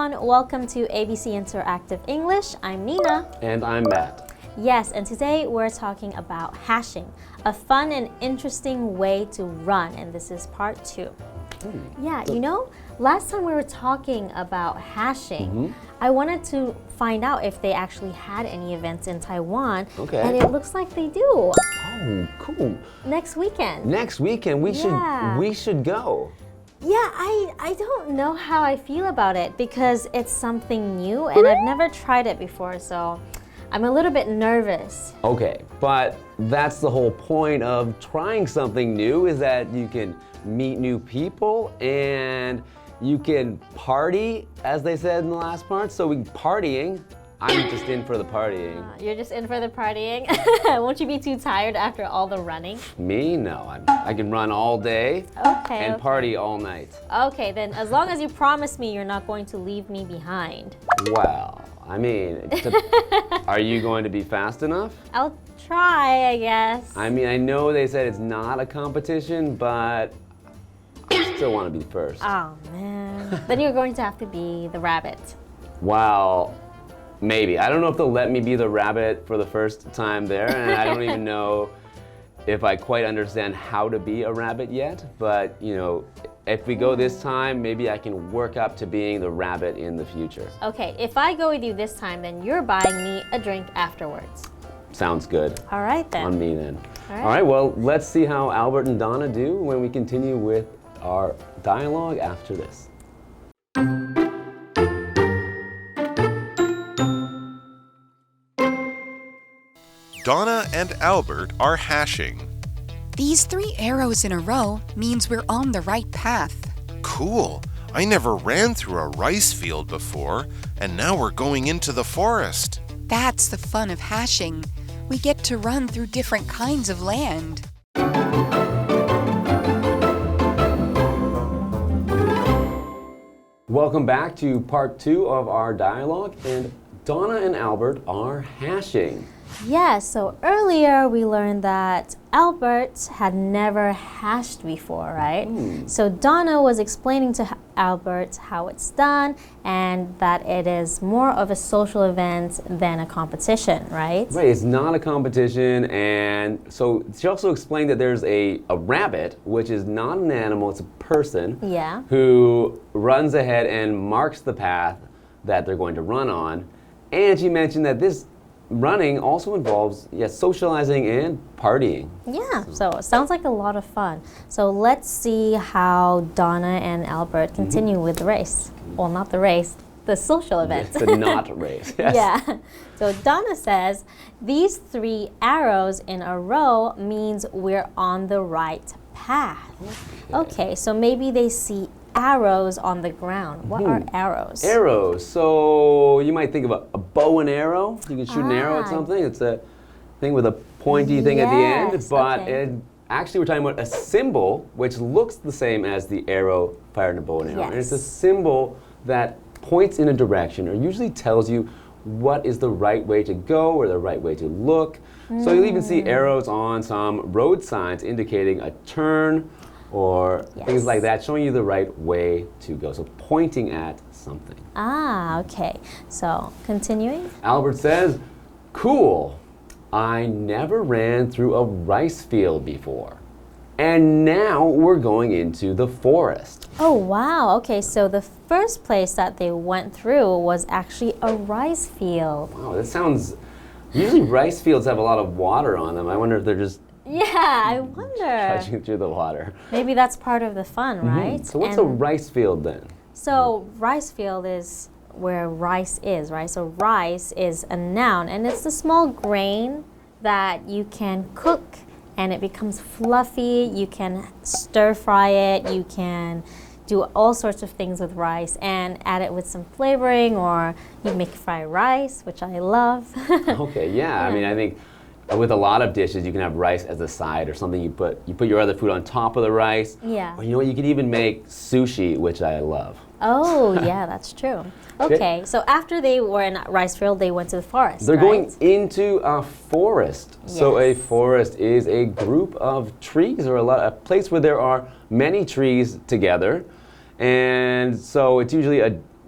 everyone, welcome to ABC Interactive English. I'm Nina. And I'm Matt. Yes, and today we're talking about hashing, a fun and interesting way to run, and this is part 2. Yeah, you know, last time we were talking about hashing, I wanted to find out if they actually had any events in Taiwan, and it looks like they do. Oh, cool. Next weekend. Next weekend, we should go. Yeah, I don't know how I feel about it because it's something new and I've never tried it before, so I'm a little bit nervous. Okay, but that's the whole point of trying something new is that you can meet new people and you can party, as they said in the last part. So partying, I'm just in for the partying. You're just in for the partying? Won't you be too tired after all the running? Me? No, I can run all day and party all night. Okay, then as long as you promise me you're not going to leave me behind. Well, I mean, are you going to be fast enough? I'll try, I guess. I mean, I know they said it's not a competition, but I still want to be first. Oh, man. Then you're going to have to be the rabbit. Well, maybe. I don't know if they'll let me be the rabbit for the first time there, and I don't even know if I quite understand how to be a rabbit yet, but, you know, if we go this time, maybe I can work up to being the rabbit in the future. Okay, if I go with you this time, then you're buying me a drink afterwards. Sounds good. All right, then. On me, then. All right, well, let's see how Albert and Donna do when we continue with our dialogue after this. Donna and Albert are hashing. These 3 arrows in a row means we're on the right path. Cool. I never ran through a rice field before, and now we're going into the forest. That's the fun of hashing. We get to run through different kinds of land. Welcome back to part 2 of our dialogue, and Donna and Albert are hashing. Yeah, so earlier we learned that Albert had never hashed before, right? So Donna was explaining to Albert how it's done and that it is more of a social event than a competition, right? Right, it's not a competition, and so she also explained that there's a rabbit, which is not an animal, it's a person who runs ahead and marks the path that they're going to run on. And she mentioned that this running also involves, socializing and partying. Yeah, so it sounds like a lot of fun. So let's see how Donna and Albert continue with the race. Well, not the race, the social event. The not race. Yes. Yeah. So Donna says, these 3 arrows in a row means we're on the right path. Okay, so maybe they see arrows on the ground. What are arrows? Arrows. So you might think of a bow and arrow. You can shoot an arrow at something. It's a thing with a pointy thing at the end. But actually we're talking about a symbol which looks the same as the arrow fired in a bow and arrow. And it's a symbol that points in a direction or usually tells you what is the right way to go or the right way to look. So you'll even see arrows on some road signs indicating a turn or things like that, showing you the right way to go. So pointing at something. Ah, okay. So continuing. Albert says, cool. I never ran through a rice field before. And now we're going into the forest. Oh, wow. Okay, so the first place that they went through was actually a rice field. Wow, that sounds... Usually rice fields have a lot of water on them. I wonder if they're just... Yeah, I wonder. Trudging through the water. Maybe that's part of the fun, right? So what's a rice field then? So rice field is where rice is, right? So rice is a noun, and it's the small grain that you can cook, and it becomes fluffy. You can stir fry it. You can do all sorts of things with rice and add it with some flavoring, or you make fried rice, which I love. Okay, yeah. I mean, I think with a lot of dishes, you can have rice as a side or something. You put your other food on top of the rice. Yeah. Or you know what? You could even make sushi, which I love. Oh, yeah, that's true. Okay, so after they were in rice field, they went to the forest. They're going into a forest. Yes. So a forest is a group of trees or a place where there are many trees together. And so it's usually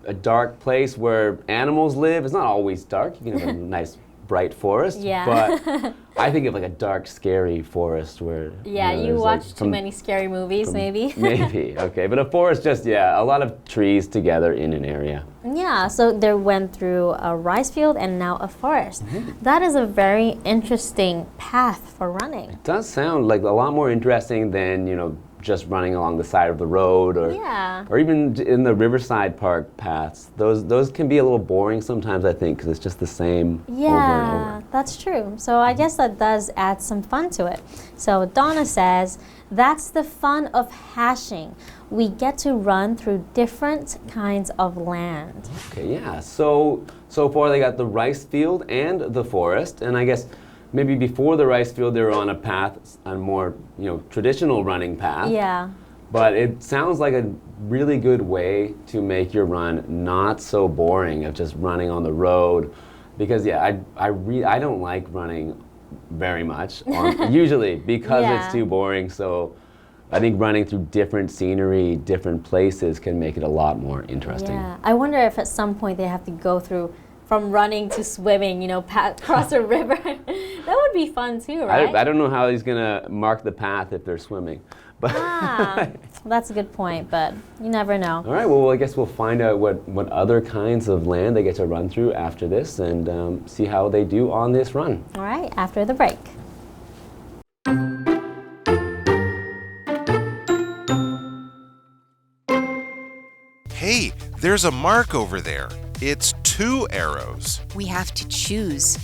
a dark place where animals live. It's not always dark. You can have a nice bright forest. Yeah. But I think of like a dark, scary forest where... Yeah, you watch too many scary movies, maybe. Maybe, okay. But a forest just, yeah, a lot of trees together in an area. Yeah, so they went through a rice field and now a forest. That is a very interesting path for running. It does sound like a lot more interesting than, you know, just running along the side of the road or even in the Riverside Park paths. Those can be a little boring sometimes, I think, because it's just the same over and over. That's true. So I guess that does add some fun to it. So Donna says, that's the fun of hashing. We get to run through different kinds of land. Okay, yeah. So far they got the rice field and the forest, and I guess maybe before the rice field, they were on a path, a more, you know, traditional running path. Yeah. But it sounds like a really good way to make your run not so boring of just running on the road, because yeah, I don't like running very much usually because it's too boring. So I think running through different scenery, different places can make it a lot more interesting. Yeah. I wonder if at some point they have to go through from running to swimming, you know, cross a river. That would be fun too, right? I don't know how he's gonna mark the path if they're swimming. But that's a good point, but you never know. All right, well, I guess we'll find out what other kinds of land they get to run through after this and see how they do on this run. All right, after the break. Hey, there's a mark over there. It's 2 arrows. We have to choose.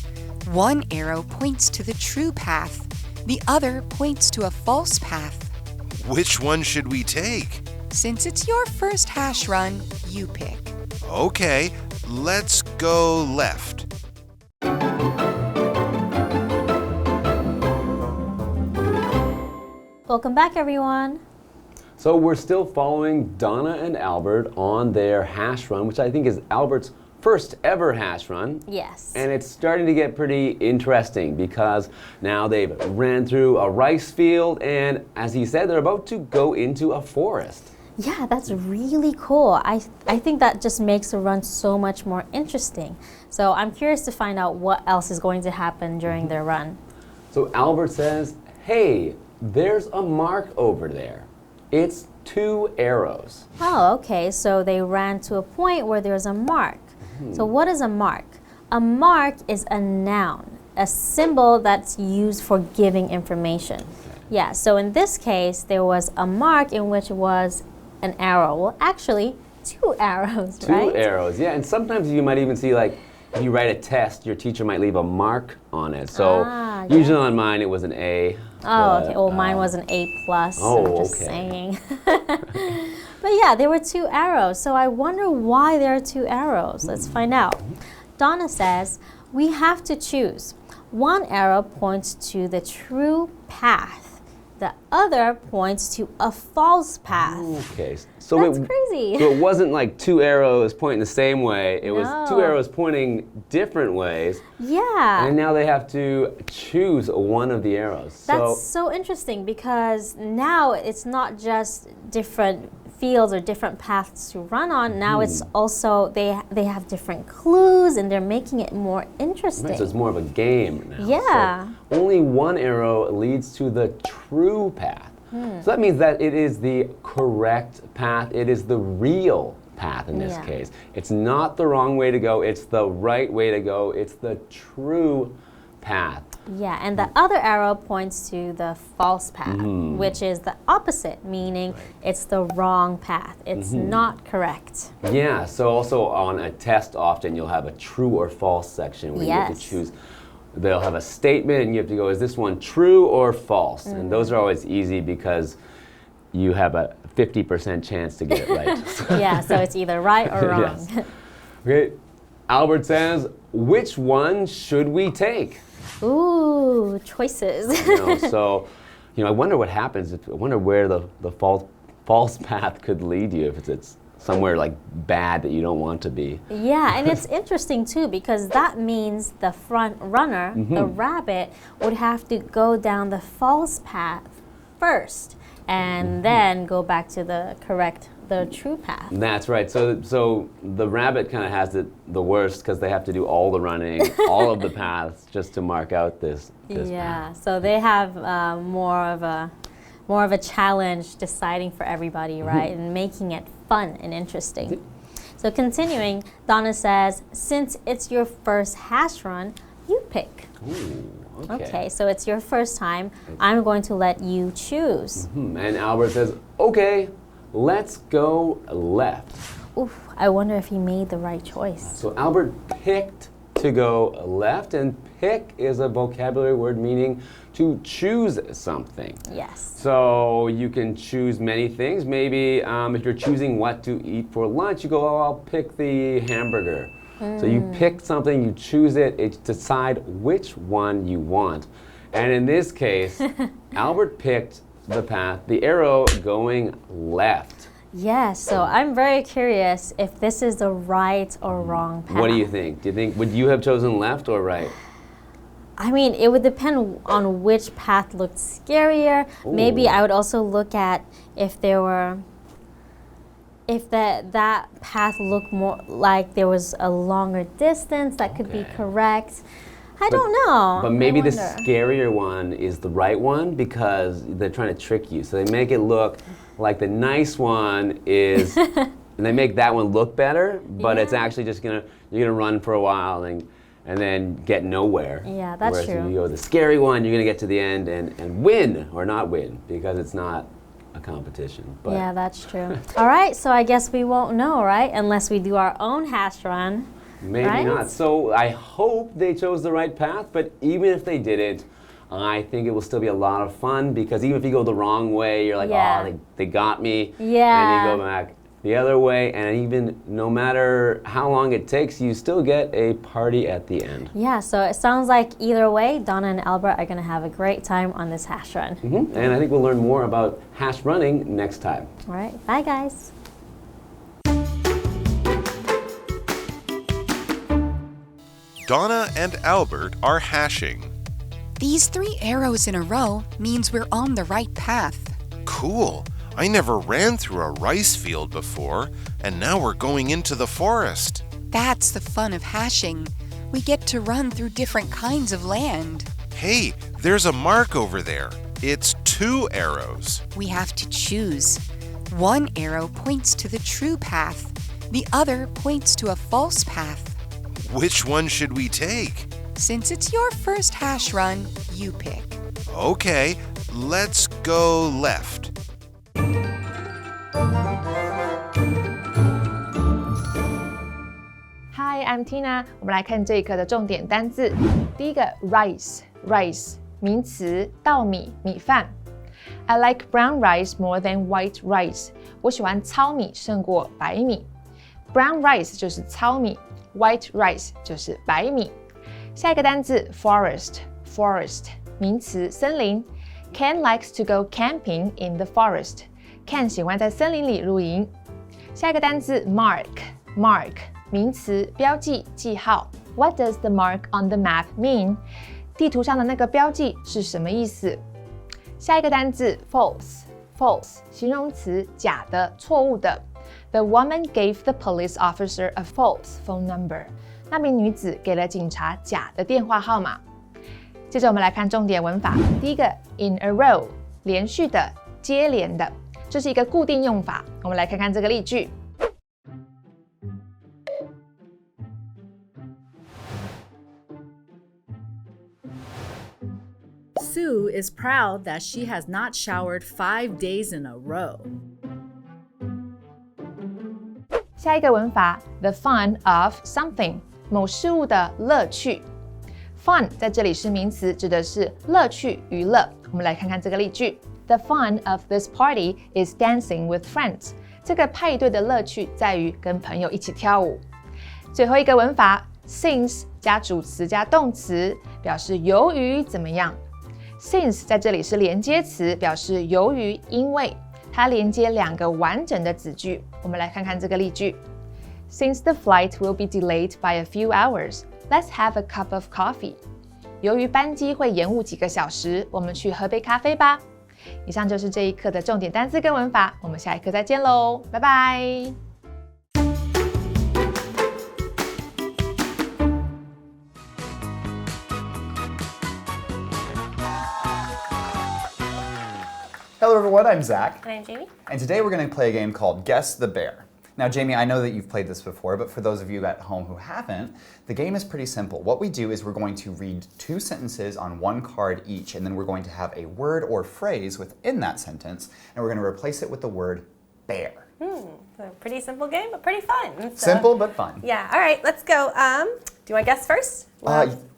One arrow points to the true path. The other points to a false path. Which one should we take? Since it's your first hash run, you pick. Okay, let's go left. Welcome back, everyone. So we're still following Donna and Albert on their hash run, which I think is Albert's first ever hash run. Yes. And it's starting to get pretty interesting because now they've ran through a rice field and, as he said, they're about to go into a forest. Yeah, that's really cool. I think that just makes the run so much more interesting. So I'm curious to find out what else is going to happen during their run. So Albert says, hey, there's a mark over there. It's 2 arrows. Oh, okay. So they ran to a point where there's a mark. So what is a mark? A mark is a noun, a symbol that's used for giving information. Yeah, so in this case, there was a mark in which was an arrow. Well, actually, 2 arrows, right? 2 arrows, yeah. And sometimes you might even see, like, if you write a test, your teacher might leave a mark on it. So usually on mine, it was an A. Oh, okay. Well, mine was an A+. Oh, I'm just saying. But yeah, there were 2 arrows. So I wonder why there are 2 arrows. Let's find out. Donna says, we have to choose. One arrow points to the true path. The other points to a false path. Okay. So that's crazy. So it wasn't like 2 arrows pointing the same way. It was 2 arrows pointing different ways. Yeah. And now they have to choose one of the arrows. That's so interesting because now it's not just different fields or different paths to run on. Now it's also they have different clues and they're making it more interesting. Right, so it's more of a game now. Yeah. So only one arrow leads to the true path. So that means that it is the correct path. It is the real path in this case. It's not the wrong way to go. It's the right way to go. It's the true path. Yeah, and the other arrow points to the false path, which is the opposite, meaning it's the wrong path. It's not correct. Yeah, so also on a test often you'll have a true or false section where you have to choose. They'll have a statement and you have to go, is this one true or false? And those are always easy because you have a 50% chance to get it right. Yeah, so it's either right or wrong. Yes. Okay, Albert says, which one should we take? Ooh, choices. So, I wonder what happens. I wonder where the false path could lead you if it's somewhere like bad that you don't want to be. Yeah, and it's interesting too because that means the front runner, the rabbit, would have to go down the false path first and then go back to the correct the true path. That's right. So the rabbit kind of has it the worst because they have to do all the running, all of the paths just to mark out this path. So they have more of a challenge deciding for everybody, right? And making it fun and interesting. So continuing, Donna says, since it's your first hash run, you pick. Ooh, Okay, so it's your first time. I'm going to let you choose. And Albert says, okay, let's go left. Oof, I wonder if he made the right choice. So Albert picked to go left, and pick is a vocabulary word meaning to choose something. Yes. So you can choose many things. Maybe if you're choosing what to eat for lunch, you go, oh, I'll pick the hamburger. So you pick something, you choose it, it's decide which one you want. And in this case, Albert picked the path, the arrow going left. Yes, so I'm very curious if this is the right or wrong path. What do you think? Would you have chosen left or right? I mean, it would depend on which path looked scarier. Ooh. Maybe I would also look at if that path looked more like there was a longer distance that could be correct. I don't know. But maybe the scarier one is the right one because they're trying to trick you. So they make it look like the nice one is, and they make that one look better, but it's actually just you're gonna run for a while and then get nowhere. Yeah, that's Whereas true. if you go the scary one, you're gonna get to the end and win or not win because it's not a competition. But yeah, that's true. All right, so I guess we won't know, right? Unless we do our own hash run. maybe right? not. So I hope they chose the right path, but even if they didn't, I think it will still be a lot of fun because even if you go the wrong way, you're like, oh, they got me. Yeah. And you go back the other way, and even no matter how long it takes, you still get a party at the end. Yeah, so it sounds like either way, Donna and Albert are going to have a great time on this hash run. And I think we'll learn more about hash running next time. All right, bye guys. Donna and Albert are hashing. These 3 arrows in a row means we're on the right path. Cool. I never ran through a rice field before, and now we're going into the forest. That's the fun of hashing. We get to run through different kinds of land. Hey, there's a mark over there. It's 2 arrows. We have to choose. One arrow points to the true path. The other points to a false path. Which one should we take? Since it's your first hash run, you pick. Okay, let's go left. Hi, I'm Tina. 我们来看这一课的重点单字。第一个 rice 名词，稻米、米饭。I like brown rice more than white rice. 我喜欢糙米胜过白米。Brown rice 就是糙米 ，white rice 就是白米。下一个单字 forest 名词，森林。Ken likes to go camping in the forest. Ken 喜欢在森林里露营。下一个单字 mark 名词，标记、记号。What does the mark on the map mean? 地图上的那个标记是什么意思？下一个单字 false 形容词，假的、错误的。The woman gave the police officer a false phone number. 那名女子给了警察假的电话号码。接着我们来看重点文法。第一个 in a row 连续的、接连的，这是一个固定用法。我们来看看这个例句。Sue is proud that she has not showered 5 days in a row. 下一个文法 the fun of something 某事物的乐趣。Fun 在这里是名词，指的是乐趣、娱乐。我们来看看这个例句 The fun of this party is dancing with friends. 这个派对的乐趣在于跟朋友一起跳舞。最后一个文法 since 加主词加动词，表示由于怎么样。Since 在这里是连接词，表示由于、因为，它连接2个完整的子句。我们来看看这个例句 Since the flight will be delayed by a few hours, let's have a cup of coffee. 由于班机会延误几个小时，我们去喝杯咖啡吧。以上就是这一课的重点单字跟文法，我们下一课再见喽，拜拜。Hello everyone, I'm Zach. And I'm Jamie. And today we're going to play a game called Guess the Bear. Now Jamie, I know that you've played this before, but for those of you at home who haven't, the game is pretty simple. What we do is we're going to read 2 sentences on 1 card each, and then we're going to have a word or phrase within that sentence, and we're going to replace it with the word bear. So a pretty simple game, but pretty fun. So, Simple but fun. Yeah, all right, let's go. Do you want to guess first?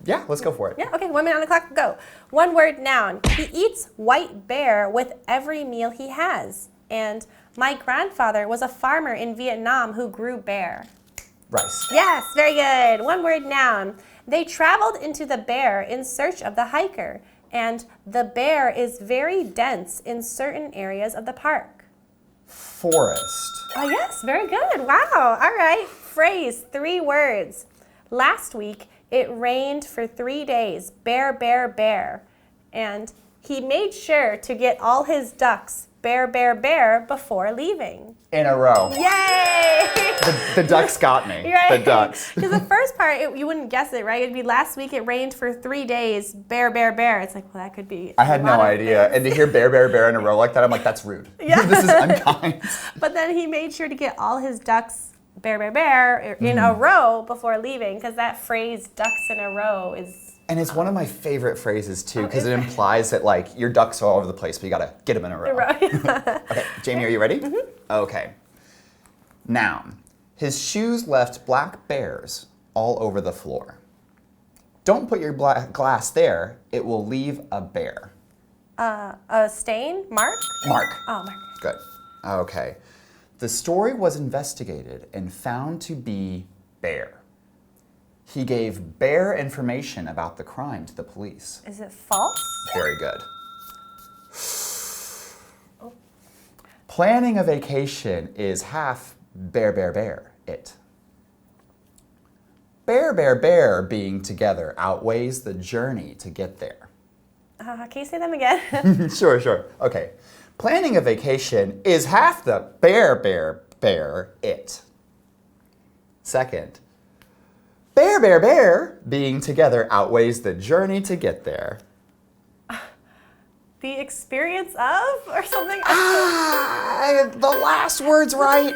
Yeah, let's go for it. Yeah, okay, 1 minute on the clock, go. 1 word noun. He eats white bear with every meal he has. And my grandfather was a farmer in Vietnam who grew bear. Rice. Yes, very good. 1 word noun. They traveled into the bear in search of the hiker. And the bear is very dense in certain areas of the park. Forest. Oh, yes, very good. Wow. All right. Phrase, 3 words. Last week, it rained for 3 days. Bear, bear, bear. And he made sure to get all his ducks, bear, bear, bear, before leaving. In a row. Yay! The ducks got me. Right. The ducks. Because the first part, you wouldn't guess it, right? It'd be last week it rained for 3 days. Bear, bear, bear. It's like, well, that could be. I had no idea. And to hear bear, bear, bear in a row like that, I'm like, that's rude. Yeah. This is unkind. But then he made sure to get all his ducks, bear, bear, bear, in a row before leaving. Because that phrase, ducks in a row, is. And it's one of my favorite phrases too, because it implies that like your ducks are all over the place, but you gotta get them in a row. Okay, Jamie, are you ready? Mm-hmm. Okay. Noun. His shoes left black bears all over the floor. Don't put your glass there, it will leave a bear. A stain? Mark? Mark. Oh, mark. Good. Okay. The story was investigated and found to be bare. He gave bare information about the crime to the police. Is it false? Very good. Planning a vacation is half bear, bear, bear, it. Bear, bear, bear being together outweighs the journey to get there. Can you say them again? Sure. Okay. Planning a vacation is half the bear, bear, bear, it. Second, bear, bear, bear being together outweighs the journey to get there. The experience of, or something? The last word's right.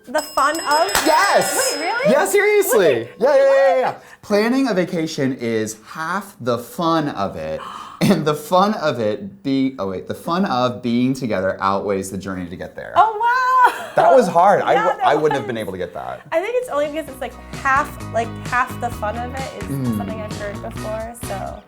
The fun of? Yes! Wait, really? Yeah, seriously. Wait, Yeah. Planning a vacation is half the fun of it, and the fun of being together outweighs the journey to get there. Oh, wow! That was hard. Yeah, I wouldn't have been able to get that. I think it's only because it's like half the fun of it is something I've heard before, so.